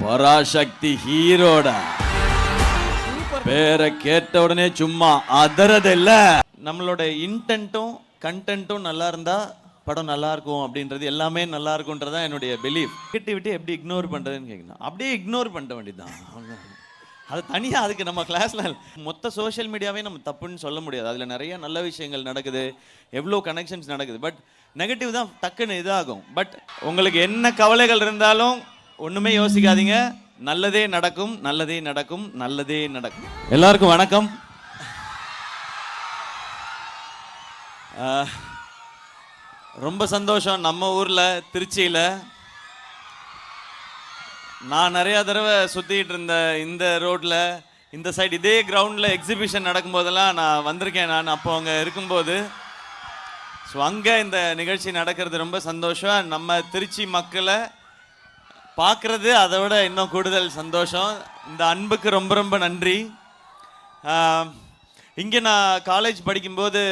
பராசக்தி ஹீரோட பேரை கேட்ட உடனே சும்மா அதறது இல்ல. நம்மளோட இன்டென்ட்டும் கண்டென்ட்டும் நல்லா இருந்தா படம் நல்லா இருக்கும் அப்படின்றது, எல்லாமே நல்லா இருக்கும்ன்றதான் என்னுடைய பிலீஃப். கிட்டிவிட்டி எப்படி இக்னோர் பண்றதுன்னு கேட்கணும், அப்படியே இக்னோர் பண்ண வேண்டியதுதான். அது தனியாக அதுக்கு நம்ம கிளாஸ்ல மொத்த சோஷியல் மீடியாவே நம்ம தப்புன்னு சொல்ல முடியாது. அதில் நிறைய நல்ல விஷயங்கள் நடக்குது, எவ்வளோ கனெக்ஷன்ஸ் நடக்குது. பட் நெகட்டிவ் தான் டக்குன்னு இதாகும். பட் உங்களுக்கு என்ன கவலைகள் இருந்தாலும் ஒன்றுமே யோசிக்காதீங்க, நல்லதே நடக்கும், நல்லதே நடக்கும், நல்லதே நடக்கும். எல்லாருக்கும் வணக்கம். ரொம்ப சந்தோஷம். நம்ம ஊரில் திருச்சியில் நான் நிறையா தடவை சுற்றிக்கிட்டு இருந்த இந்த ரோட்டில், இந்த சைடு இதே கிரவுண்டில் எக்ஸிபிஷன் நடக்கும்போதெல்லாம் நான் வந்திருக்கேன். நான் அப்போ அங்கே இருக்கும்போது, ஸோ அங்கே இந்த நிகழ்ச்சி நடக்கிறது ரொம்ப சந்தோஷம். நம்ம திருச்சி மக்களை பார்க்குறது அதை விட இன்னும் கூடுதல் சந்தோஷம். இந்த அன்புக்கு ரொம்ப ரொம்ப நன்றி. இங்கே நான் காலேஜ் படிக்கும்போது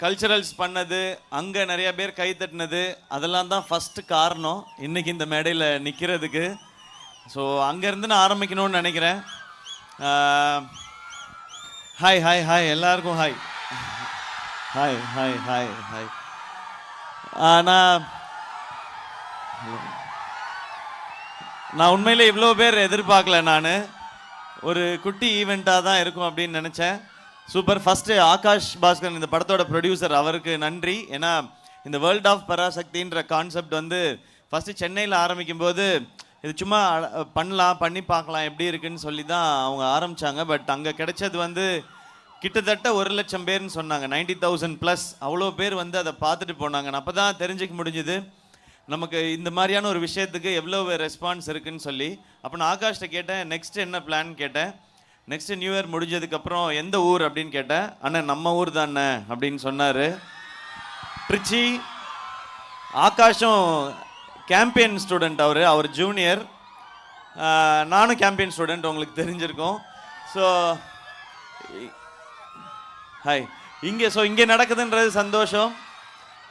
கல்ச்சரல்ஸ் பண்ணது, அங்கே நிறைய பேர் கை தட்டினது, அதெல்லாம் தான் ஃபஸ்ட்டு காரணம் இன்றைக்கி இந்த மேடையில் நிற்கிறதுக்கு. ஸோ அங்கேருந்து நான் ஆரம்பிக்கணும்னு நினைக்கிறேன். ஹாய் ஹாய் ஹாய், எல்லாருக்கும் hi hi hi hi hi. நான் உண்மையிலே இவ்வளோ பேர் எதிர்பார்க்கல. நான் ஒரு குட்டி ஈவெண்ட்டாக தான் இருக்கும் அப்படின்னு நினச்சேன். சூப்பர். ஃபஸ்ட்டு ஆகாஷ் பாஸ்கர், இந்த படத்தோட ப்ரொடியூசர், அவருக்கு நன்றி. ஏன்னா இந்த வேர்ல்ட் ஆஃப் பராசக்தின்ற கான்செப்ட் வந்து ஃபஸ்ட்டு சென்னையில் ஆரம்பிக்கும்போது இது சும்மா பண்ணி பார்க்கலாம் எப்படி இருக்குன்னு சொல்லி தான் அவங்க ஆரம்பித்தாங்க. பட் அங்கே கிடைச்சது வந்து கிட்டத்தட்ட 1,00,000 பேர்னு சொன்னாங்க, 90,000+ அவ்வளோ பேர் வந்து அதை பார்த்துட்டு போனாங்க. அப்போ தான் தெரிஞ்சுக்க முடிஞ்சுது நமக்கு இந்த மாதிரியான ஒரு விஷயத்துக்கு எவ்வளோ ரெஸ்பான்ஸ் இருக்குன்னு சொல்லி. அப்போ நான் ஆகாஷ்ட கேட்டேன், நெக்ஸ்ட் என்ன பிளான் கேட்டேன். நெக்ஸ்ட் நியூ இயர் முடிஞ்சதுக்கப்புறம் எந்த ஊர் அப்படின்னு கேட்டேன். அண்ணன் நம்ம ஊர் தானே அப்படின்னு சொன்னார். திருச்சி. ஆகாஷும் கேம்பெயின் ஸ்டூடெண்ட், அவர் ஜூனியர், நானும் கேம்பெயின் ஸ்டூடெண்ட், உங்களுக்கு தெரிஞ்சிருக்கும். So hi. இங்கே நடக்குதுன்றது சந்தோஷம்.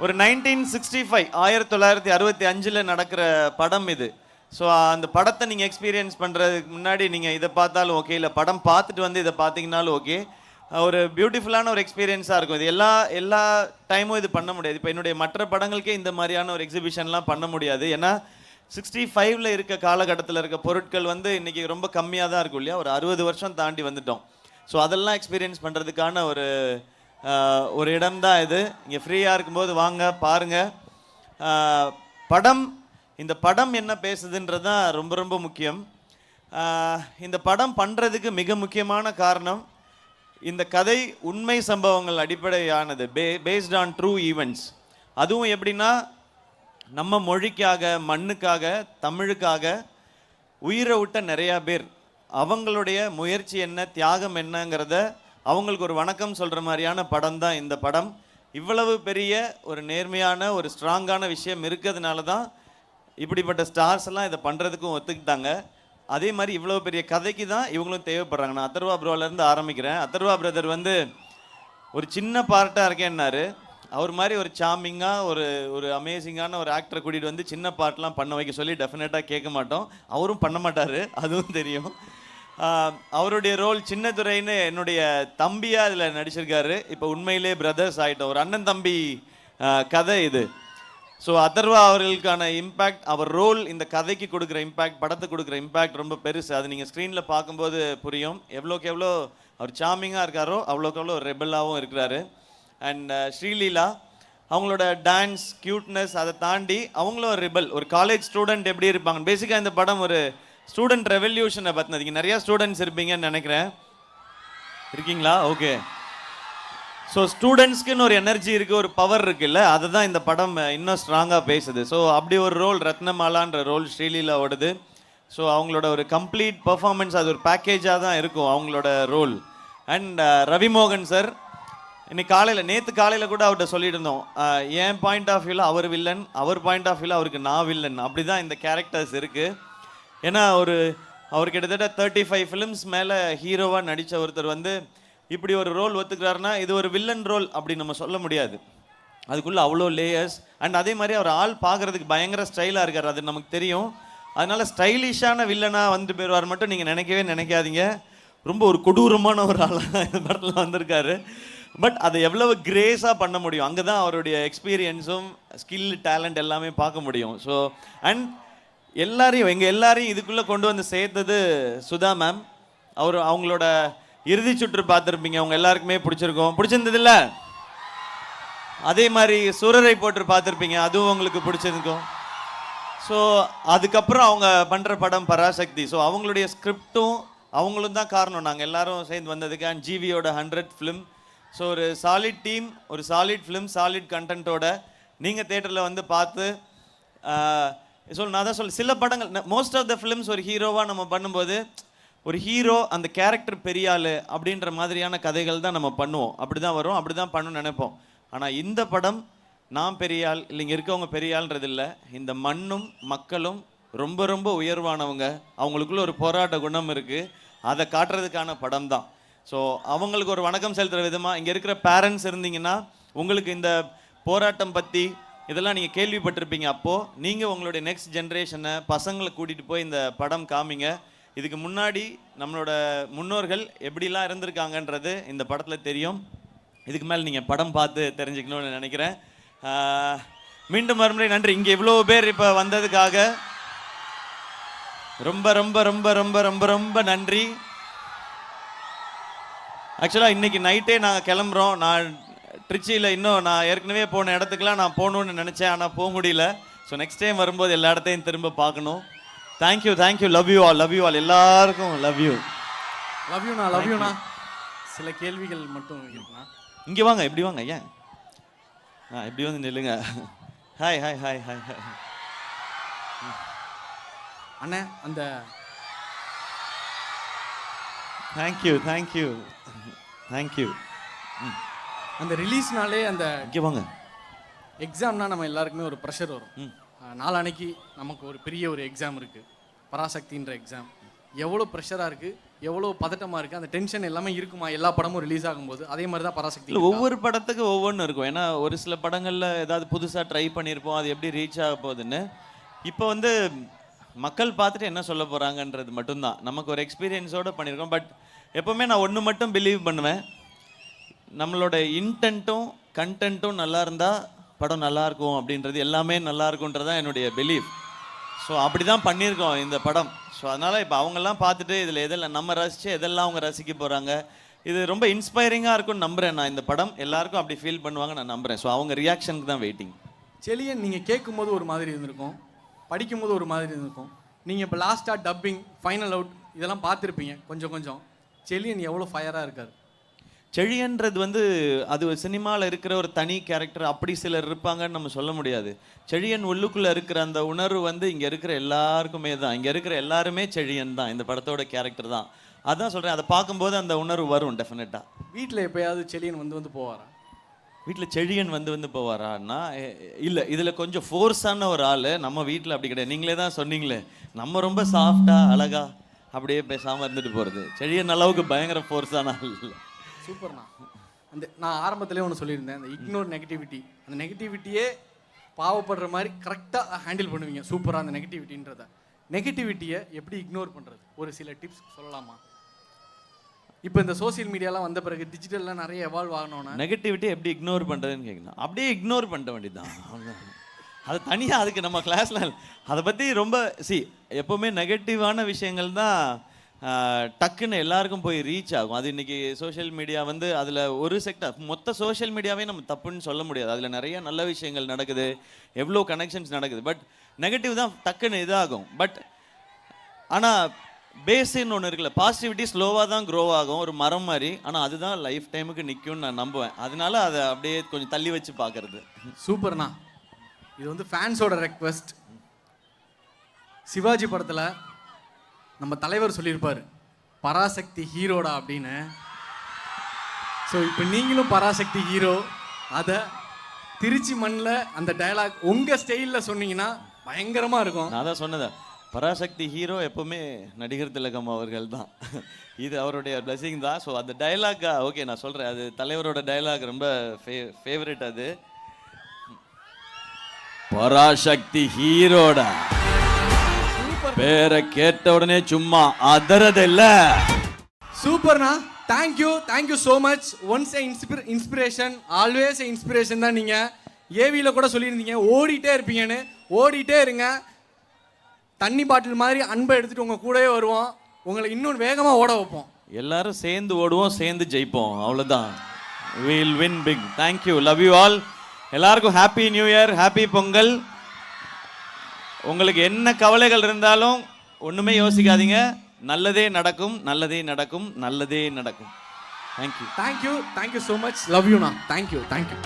ஒரு 1965 1965 நடக்கிற படம் இது. ஸோ அந்த படத்தை நீங்கள் எக்ஸ்பீரியன்ஸ் பண்ணுறதுக்கு முன்னாடி நீங்கள் இதை பார்த்தாலும் ஓகே, இல்லை படம் பார்த்துட்டு வந்து இதை பார்த்தீங்கன்னாலும் ஓகே, ஒரு பியூட்டிஃபுல்லான ஒரு எக்ஸ்பீரியன்ஸாக இருக்கும். இது எல்லா டைமும் இது பண்ண முடியாது. இப்போ என்னுடைய மற்ற படங்களுக்கே இந்த மாதிரியான ஒரு எக்ஸிபிஷன்லாம் பண்ண முடியாது. ஏன்னா 65 இருக்க காலகட்டத்தில் இருக்க பொருட்கள் வந்து இன்றைக்கி ரொம்ப கம்மியாக தான் இருக்கும் இல்லையா. ஒரு 60 வருஷம் தாண்டி வந்துட்டோம். ஸோ அதெல்லாம் எக்ஸ்பீரியன்ஸ் பண்ணுறதுக்கான ஒரு இடம் தான் இது. இங்கே ஃப்ரீயாக இருக்கும்போது வாங்க பாருங்கள். இந்த படம் என்ன பேசுதுன்றது தான் ரொம்ப ரொம்ப முக்கியம். இந்த படம் பண்ணுறதுக்கு மிக முக்கியமான காரணம், இந்த கதை உண்மை சம்பவங்கள் அடிப்படையானது, பேஸ்ட் ஆன் ட்ரூ ஈவெண்ட்ஸ். அதுவும் எப்படின்னா, நம்ம மொழிக்காக, மண்ணுக்காக, தமிழுக்காக உயிரை விட்ட நிறையா பேர், அவங்களுடைய முயற்சி என்ன, தியாகம் என்னங்கிறத அவங்களுக்கு ஒரு வணக்கம் சொல்கிற மாதிரியான படம் தான் இந்த படம். இவ்வளவு பெரிய ஒரு நேர்மையான ஒரு ஸ்ட்ராங்கான விஷயம் இருக்கிறதுனால தான் இப்படிப்பட்ட ஸ்டார்ஸ் எல்லாம் இதை பண்ணுறதுக்கும் ஒத்துக்கிட்டாங்க. அதே மாதிரி இவ்வளோ பெரிய கதைக்கு தான் இவங்களும் தேவைப்படுறாங்க. நான் அதர்வா ப்ரோலேருந்து ஆரம்பிக்கிறேன். அதர்வா பிரதர் வந்து ஒரு சின்ன பார்ட்டாக இருக்கேன்னாரு. அவர் மாதிரி ஒரு சாமிங்காக ஒரு அமேசிங்கான ஒரு ஆக்டரை கூட்டிகிட்டு வந்து சின்ன பார்ட்லாம் பண்ண வைக்க சொல்லி டெஃபினட்டாக கேட்க மாட்டோம். அவரும் பண்ண மாட்டார், அதுவும் தெரியும். அவருடைய ரோல் சின்னதுரைன்னு என்னுடைய தம்பியாக இதில் நடிச்சிருக்காரு. இப்போ உண்மையிலே பிரதர்ஸ் ஆகிட்டோம், ஒரு அண்ணன் தம்பி கதை இது. ஸோ அதர்வா அவர்களுக்கான இம்பேக்ட், அவர் ரோல் இந்த கதைக்கு கொடுக்குற இம்பேக்ட், படத்துக்கு கொடுக்குற இம்பேக்ட் ரொம்ப பெருசு. அது நீங்கள் ஸ்க்ரீனில் பார்க்கும்போது புரியும். எவ்வளோக்கு எவ்வளோ அவர் சாமிங்காக இருக்காரோ அவ்வளோக்கு எவ்வளோ ரெபலாகவும் இருக்கிறாரு. அண்ட் ஸ்ரீலீலா, அவங்களோட டான்ஸ், க்யூட்னஸ், அதை தாண்டி அவங்களும் ஒரு ரிபல், ஒரு காலேஜ் ஸ்டூடெண்ட் எப்படி இருப்பாங்க. பேசிக்காக இந்த படம் ஒரு ஸ்டூடெண்ட் ரெவல்யூஷனை பற்றினதுக்கு. நிறையா ஸ்டூடெண்ட்ஸ் இருப்பீங்கன்னு நினைக்கிறேன். இருக்கீங்களா? ஓகே. ஸோ ஸ்டூடெண்ட்ஸ்க்குன்னு ஒரு எனர்ஜி இருக்குது, ஒரு பவர் இருக்குல்ல, அதை தான் இந்த படம் இன்னும் ஸ்ட்ராங்காக பேசுது. ஸோ அப்படி ஒரு ரோல், ரத்னமாலான்ற ரோல் ஸ்ரீலீலாவோடது. ஸோ அவங்களோட ஒரு கம்ப்ளீட் பர்ஃபார்மன்ஸ், அது ஒரு பேக்கேஜாக தான் இருக்கும் அவங்களோட ரோல். அண்ட் ரவிமோகன் சார், நேற்று காலையில் கூட அவர்கிட்ட சொல்லிட்டு இருந்தோம், என் பாயிண்ட் ஆஃப் வியூவில் அவர் வில்லன், அவர் பாயிண்ட் ஆஃப் வியூவில் அவருக்கு நான் வில்லன். அப்படி தான் இந்த கேரக்டர்ஸ் இருக்குது. ஏன்னா அவர் கிட்டத்தட்ட 35 ஃபிலிம்ஸ் மேலே ஹீரோவாக நடித்த ஒருத்தர் வந்து இப்படி ஒரு ரோல் ஒத்துக்கிறாருன்னா இது ஒரு வில்லன் ரோல் அப்படி நம்ம சொல்ல முடியாது. அதுக்குள்ளே அவ்வளோ லேயர்ஸ். அண்ட் அதே மாதிரி அவர் ஆள் பார்க்குறதுக்கு பயங்கர ஸ்டைலாக இருக்கார், அது நமக்கு தெரியும். அதனால ஸ்டைலிஷான வில்லனா வந்து போயிடுவார் மட்டும் நீங்கள் நினைக்கவே நினைக்காதீங்க. ரொம்ப ஒரு கொடூரமான ஒரு ஆளாக இந்த படத்தில் வந்திருக்காரு. பட் அதை எவ்வளவு கிரேஸாக பண்ண முடியும், அங்கே தான் அவருடைய எக்ஸ்பீரியன்ஸும் ஸ்கில் டேலண்ட் எல்லாமே பார்க்க முடியும். ஸோ அண்ட் எங்கள் எல்லாரையும் இதுக்குள்ளே கொண்டு வந்து சேர்த்தது சுதா மேம். அவங்களோட இறுதி சுற்று பார்த்துருப்பீங்க, அவங்க எல்லாருக்குமே பிடிச்சிருந்ததில்ல? அதே மாதிரி சுரரை போட்டு பார்த்துருப்பீங்க, அதுவும் உங்களுக்கு பிடிச்சிருக்கும். ஸோ அதுக்கப்புறம் அவங்க பண்ணுற படம் பராசக்தி. ஸோ அவங்களுடைய ஸ்கிரிப்டும் அவங்களும் தான் காரணம், நாங்கள் எல்லாரும் சேர்ந்து வந்ததுக்கு. அண்ட் ஜிவியோட 100th ஃபிலிம். ஸோ ஒரு சாலிட் டீம், ஒரு சாலிட் ஃபிலிம், சாலிட் கண்டென்ட்டோட நீங்கள் தேட்டரில் வந்து பார்த்து நான் தான் சில படங்கள், மோஸ்ட் ஆஃப் த ஃபிலிம்ஸ் ஒரு ஹீரோவாக நம்ம பண்ணும்போது ஒரு ஹீரோ அந்த கேரக்டர் பெரிய ஆள் அப்படின்ற மாதிரியான கதைகள் தான் நம்ம பண்ணுவோம். அப்படி தான் வரும், அப்படி தான் பண்ணணும்னு நினைப்போம். ஆனால் இந்த படம் நான் பெரிய ஆள் இல்லை, இங்கே இருக்கவங்க பெரிய ஆள்ன்றது இல்லை, இந்த மண்ணும் மக்களும் ரொம்ப ரொம்ப உயர்வானவங்க, அவங்களுக்குள்ள ஒரு போராட்ட குணம் இருக்குது, அதை காட்டுறதுக்கான படம் தான். ஸோ அவங்களுக்கு ஒரு வணக்கம் செலுத்துகிற விதமாக இங்கே இருக்கிற பேரண்ட்ஸ் இருந்தீங்கன்னா உங்களுக்கு இந்த போராட்டம் பற்றி இதெல்லாம் நீங்கள் கேள்விப்பட்டிருப்பீங்க. அப்போது நீங்கள் உங்களுடைய நெக்ஸ்ட் ஜென்ரேஷனை பசங்களை கூட்டிகிட்டு போய் இந்த படம் காமிங்க. இதுக்கு முன்னாடி நம்மளோட முன்னோர்கள் எப்படிலாம் இருந்திருக்காங்கன்றது இந்த படத்தில் தெரியும். இதுக்கு மேலே நீங்கள் படம் பார்த்து தெரிஞ்சுக்கணும்னு நினைக்கிறேன். மீண்டும் மறுமுறை நன்றி. இங்கே இவ்வளோ பேர் இப்போ வந்ததுக்காக ரொம்ப ரொம்ப ரொம்ப ரொம்ப ரொம்ப ரொம்ப நன்றி. ஆக்சுவலாக இன்றைக்கி நைட்டே நாங்கள் கிளம்புறோம். நான் ட்ரிச்சியில் இன்னும் நான் ஏற்கனவே போன இடத்துக்குலாம் நான் போகணுன்னு நினச்சேன், ஆனால் போக முடியல. ஸோ நெக்ஸ்ட் டைம் வரும்போது எல்லா இடத்தையும் திரும்ப பார்க்கணும். Thank you thank you, love you all, love you all, எல்லாருக்கும் லவ் யூ. லவ் யூண்ணா. சில கேள்விகள் மட்டும் இருக்குண்ணா. இங்கே வாங்க, இப்படி வாங்க, ஏன் இப்படி வந்து நில்லுங்க. Hi hi hi hi hi அண்ணே. அந்த தேங்க்யூ தேங்க்யூ தேங்க்யூ. அந்த ரிலீஸ்னாலே அந்த இங்கே வாங்க, எக்ஸாம்னா நம்ம எல்லாருக்குமே ஒரு ப்ரெஷர் வரும். நாளான்னைக்கு நமக்கு ஒரு பெரிய ஒரு எக்ஸாம் இருக்குது, பராசக்தின்ற எக்ஸாம். எவ்வளோ ப்ரெஷராக இருக்குது, எவ்வளோ பதட்டமாக இருக்குது, அந்த டென்ஷன் எல்லாமே இருக்குமா எல்லா படமும் ரிலீஸ் ஆகும்போது? அதே மாதிரி தான் பராசக்தி. ஒவ்வொரு படத்துக்கு ஒவ்வொன்றும் இருக்கும். ஏன்னா ஒரு சில படங்களில் ஏதாவது புதுசாக ட்ரை பண்ணியிருப்போம், அது எப்படி ரீச் ஆக போகுதுன்னு. இப்போ வந்து மக்கள் பார்த்துட்டு என்ன சொல்ல போகிறாங்கன்றது மட்டும்தான். நமக்கு ஒரு எக்ஸ்பீரியன்ஸோடு பண்ணியிருக்கோம். பட் எப்போவுமே நான் ஒன்று மட்டும் பிலீவ் பண்ணுவேன், நம்மளோட இன்டென்ட்டும் கண்டென்ட்டும் நல்லா இருந்தால் படம் நல்லாயிருக்கும் அப்படின்றது, எல்லாமே நல்லா இருக்குன்றதான் என்னுடைய பிலீவ். ஸோ அப்படி தான் பண்ணியிருக்கோம் இந்த படம். ஸோ அதனால் இப்போ அவங்கெல்லாம் பார்த்துட்டு இதில் எதெல்லாம் நம்ம ரசித்து எதெல்லாம் அவங்க ரசிக்க போகிறாங்க, இது ரொம்ப இன்ஸ்பைரிங்காக இருக்கும்னு நம்புகிறேன் நான். இந்த படம் எல்லாருக்கும் அப்படி ஃபீல் பண்ணுவாங்க நான் நம்புகிறேன். ஸோ அவங்க ரியாக்ஷனுக்கு தான் வெயிட்டிங். செலியன் நீங்கள் கேட்கும்போது ஒரு மாதிரி இருந்திருக்கும், படிக்கும்போது ஒரு மாதிரி இருந்திருக்கும். நீங்கள் இப்போ லாஸ்ட்டாக டப்பிங், ஃபைனல் அவுட் இதெல்லாம் பார்த்துருப்பீங்க கொஞ்சம் கொஞ்சம். செலியன் எவ்வளோ ஃபயராக இருக்கார். செழியன்றது வந்து அது சினிமாவில் இருக்கிற ஒரு தனி கேரக்டர், அப்படி சிலர் இருப்பாங்கன்னு நம்ம சொல்ல முடியாது. செழியன் உள்ளுக்குள்ளே இருக்கிற அந்த உணர்வு வந்து இங்கே இருக்கிற எல்லாருக்குமே தான், இங்கே இருக்கிற எல்லாருமே செழியன் தான், இந்த படத்தோட கேரக்டர் தான். அதான் சொல்கிறேன், அதை பார்க்கும்போது அந்த உணர்வு வரும் டெஃபினட்டாக. வீட்டில் எப்போயாவது செழியன் வந்து போவாரா? வீட்டில் செழியன் வந்து போவாரான்னா இல்லை, இதில் கொஞ்சம் ஃபோர்ஸான ஒரு ஆள். நம்ம வீட்டில் அப்படி கிடையாது. நீங்களே தான் சொன்னீங்களே, நம்ம ரொம்ப சாஃப்டாக அழகா அப்படியே பேசாமல் இருந்துட்டு போகிறது. செழியன் அளவுக்கு பயங்கர ஃபோர்ஸான ஆள் இல்லை. சூப்பர்ண்ணா. அந்த நான் ஆரம்பத்திலே ஒன்று சொல்லியிருந்தேன், அந்த இக்னோர் நெகட்டிவிட்டி, அந்த நெகட்டிவிட்டியே பாவப்படுற மாதிரி கரெக்டாக ஹேண்டில் பண்ணுவீங்க. சூப்பராக அந்த நெகட்டிவிட்டின்றத. நெகட்டிவிட்டியை எப்படி இக்னோர் பண்ணுறது, ஒரு சில டிப்ஸ் சொல்லலாமா? இப்போ இந்த சோசியல் மீடியாலாம் வந்த பிறகு டிஜிட்டல்லாம் நிறைய எவால்வ் ஆகணும்னா நெகட்டிவிட்டி எப்படி இக்னோர் பண்ணுறதுன்னு கேட்கணும். அப்படியே இக்னோர் பண்ண வேண்டியதுதான். அது தனியாக அதுக்கு நம்ம கிளாஸில் அதை பற்றி ரொம்ப எப்போவுமே நெகட்டிவான விஷயங்கள் தான் டக்குன்னு எல்லாருக்கும் போய் ரீச் ஆகும். அது இன்றைக்கி சோஷியல் மீடியா வந்து அதில் ஒரு செக்டர், மொத்த சோஷியல் மீடியாவே நம்ம தப்புன்னு சொல்ல முடியாது. அதில் நிறைய நல்ல விஷயங்கள் நடக்குது, எவ்வளோ கனெக்ஷன்ஸ் நடக்குது. பட் நெகட்டிவ் தான் டக்குன்னு இதாகும். பட் ஆனால் பேஸுன்னு ஒன்று இருக்குல்ல, பாசிட்டிவிட்டி ஸ்லோவாக தான் க்ரோ ஆகும், ஒரு மரம் மாதிரி. ஆனால் அதுதான் லைஃப் டைமுக்கு நிற்கும்னு நான் நம்புவேன். அதனால அதை அப்படியே கொஞ்சம் தள்ளி வச்சு பார்க்கறது. சூப்பர்ண்ணா. இது வந்து ஃபேன்ஸோட ரெக்வெஸ்ட். சிவாஜி படத்தில் நம்ம தலைவர் சொல்லியிருப்பார், பராசக்தி ஹீரோடா அப்படின்னு. ஸோ இப்போ நீங்களும் பராசக்தி ஹீரோ, அதை திருச்சி மண்ணில் அந்த டயலாக் உங்கள் ஸ்டைலில் சொன்னீங்கன்னா பயங்கரமாக இருக்கும். நான் தான் சொன்னேன், பராசக்தி ஹீரோ எப்பவுமே நடிகர் திலகம் அவர்கள் தான். இது அவருடைய பிளஸிங் தான். ஸோ அந்த டைலாக் ஓகே நான் சொல்கிறேன், அது தலைவரோட டைலாக் ரொம்ப ஃபேவரட். அது பராசக்தி ஹீரோடா. பேரை கேட்ட உடனே சும்மா அதறது இல்ல. சூப்பர்ண்ணா. Thank you so much. ஒன்ஸ் ஏ இன்ஸ்பிரேஷன், ஆல்வேஸ் ஏ இன்ஸ்பிரேஷன் தான் நீங்கள். ஏவியில் கூட சொல்லியிருந்தீங்க ஓடிட்டே இருப்பீங்கன்னு. ஓடிட்டே இருங்க. தண்ணி பாட்டில் மாதிரி அன்பை எடுத்துகிட்டு உங்கள் கூடவே வருவோம். உங்களை இன்னும் வேகமாக ஓட வைப்போம். எல்லாரும் சேர்ந்து ஓடுவோம், சேர்ந்து ஜெயிப்போம். அவ்வளோதான். We'll win big. Thank you. Love you all. எல்லாருக்கும் happy new year, happy Pongal. உங்களுக்கு என்ன கவலைகள் இருந்தாலும் ஒன்றுமே யோசிக்காதீங்க. நல்லதே நடக்கும், நல்லதே நடக்கும், நல்லதே நடக்கும். Thank you. Thank you so much. Love யூண்ணா. தேங்க்யூ.